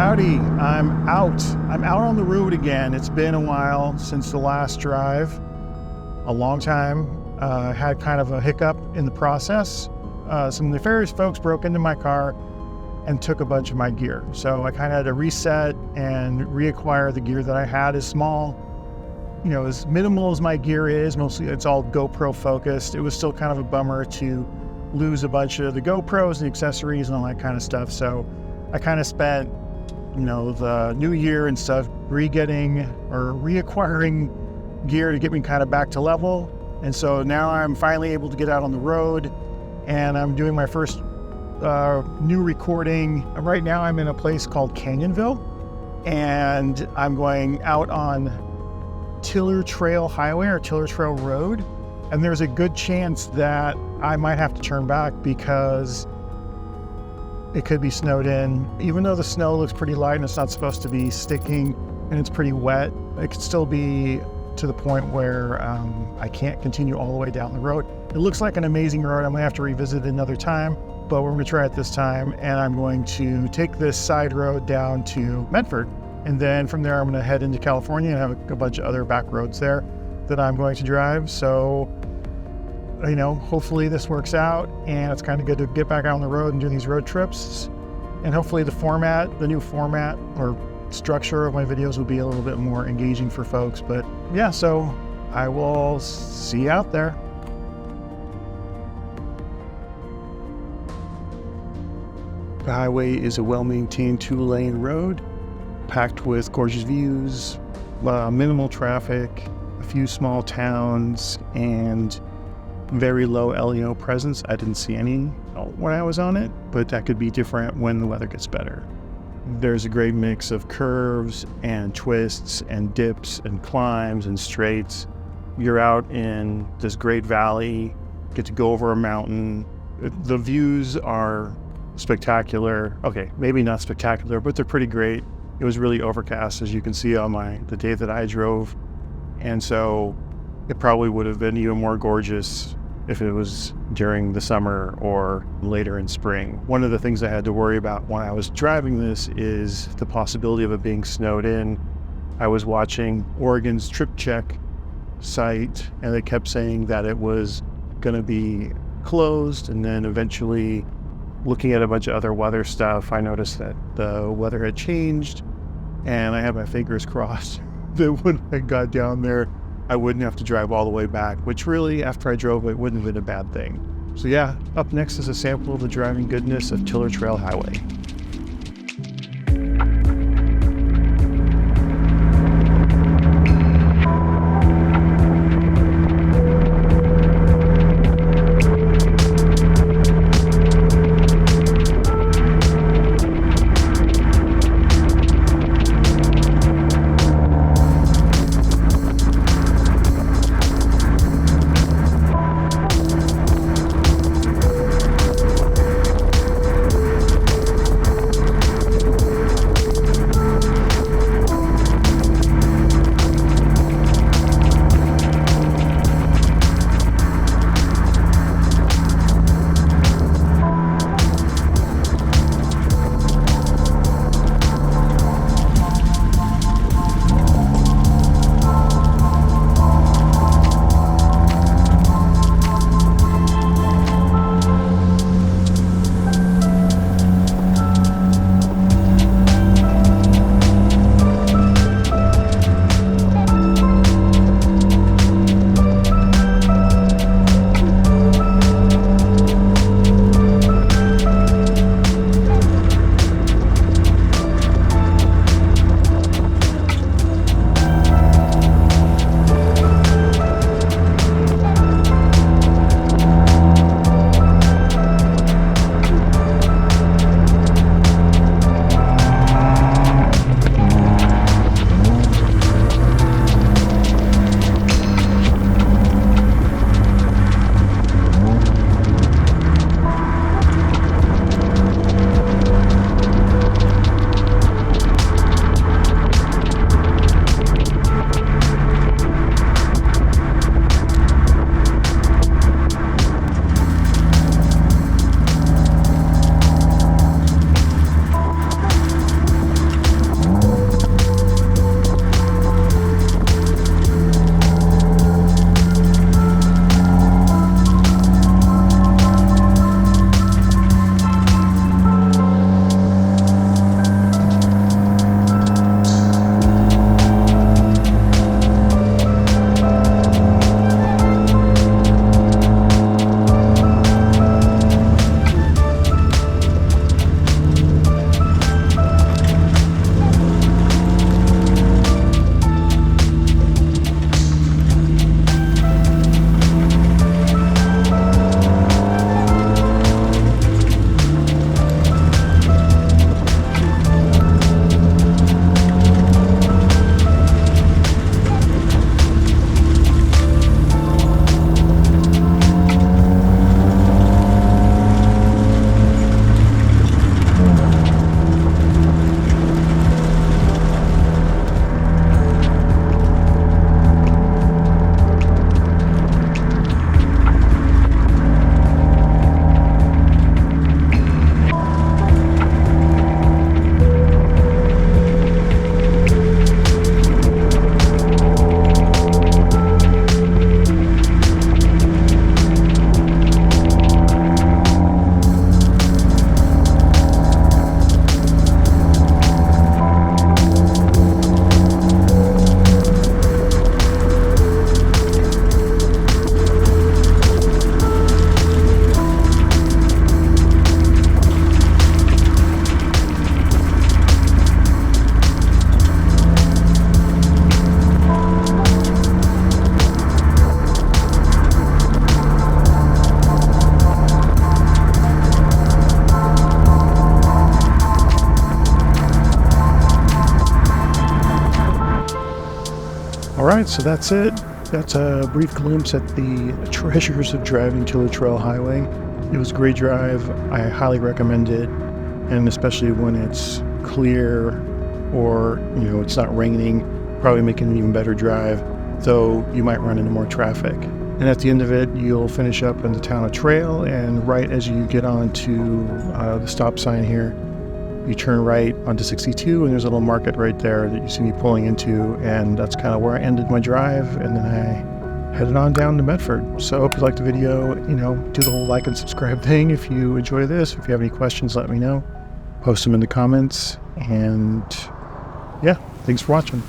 Howdy, I'm out on the road again. It's been a while since the last drive, a long time. Had kind of a hiccup in the process. Some nefarious folks broke into my car and took a bunch of my gear. So I kind of had to reset and reacquire the gear that I had. As small, as minimal as my gear is, mostly it's all GoPro focused. It was still kind of a bummer to lose a bunch of the GoPros and accessories and all that kind of stuff. So I kind of spent, the new year and stuff reacquiring gear to get me kind of back to level. And so now I'm finally able to get out on the road and I'm doing my first new recording. Right now I'm in a place called Canyonville and I'm going out on Tiller Trail Highway or Tiller Trail Road. And there's a good chance that I might have to turn back because it could be snowed in. Even though the snow looks pretty light and it's not supposed to be sticking and it's pretty wet, it could still be to the point where I can't continue all the way down the road. It looks like an amazing road. I'm gonna have to revisit it another time, but we're gonna try it this time. And I'm going to take this side road down to Medford. And then from there, I'm gonna head into California and have a bunch of other back roads there that I'm going to drive. So, hopefully this works out and it's kind of good to get back out on the road and do these road trips. And hopefully the new format or structure of my videos will be a little bit more engaging for folks. But yeah, so I will see you out there. The highway is a well-maintained 2-lane road, packed with gorgeous views, minimal traffic, a few small towns, and very low LEO presence. I didn't see any when I was on it, but that could be different when the weather gets better. There's a great mix of curves and twists and dips and climbs and straights. You're out in this great valley, get to go over a mountain. The views are spectacular. Okay, maybe not spectacular, but they're pretty great. It was really overcast, as you can see on the day that I drove. And so it probably would have been even more gorgeous if it was during the summer or later in spring. One of the things I had to worry about when I was driving this is the possibility of it being snowed in. I was watching Oregon's Trip Check site and they kept saying that it was gonna be closed, and then eventually looking at a bunch of other weather stuff, I noticed that the weather had changed and I had my fingers crossed that when I got down there, I wouldn't have to drive all the way back, which really, after I drove, it wouldn't have been a bad thing. So yeah, up next is a sample of the driving goodness of Tiller Trail Highway. right, so that's it. That's a brief glimpse at the treasures of driving to Latrell Highway. It was a great drive. I highly recommend it, and especially when it's clear or it's not raining, probably make it an even better drive, though you might run into more traffic. And at the end of it, you'll finish up in the town of Trail, and right as you get onto the stop sign here, you turn right onto 62, and there's a little market right there that you see me pulling into, and that's kind of where I ended my drive, and then I headed on down to Medford. So I hope you liked the video. Do the whole like and subscribe thing if you enjoy this. If you have any questions, let me know. Post them in the comments, and yeah, thanks for watching.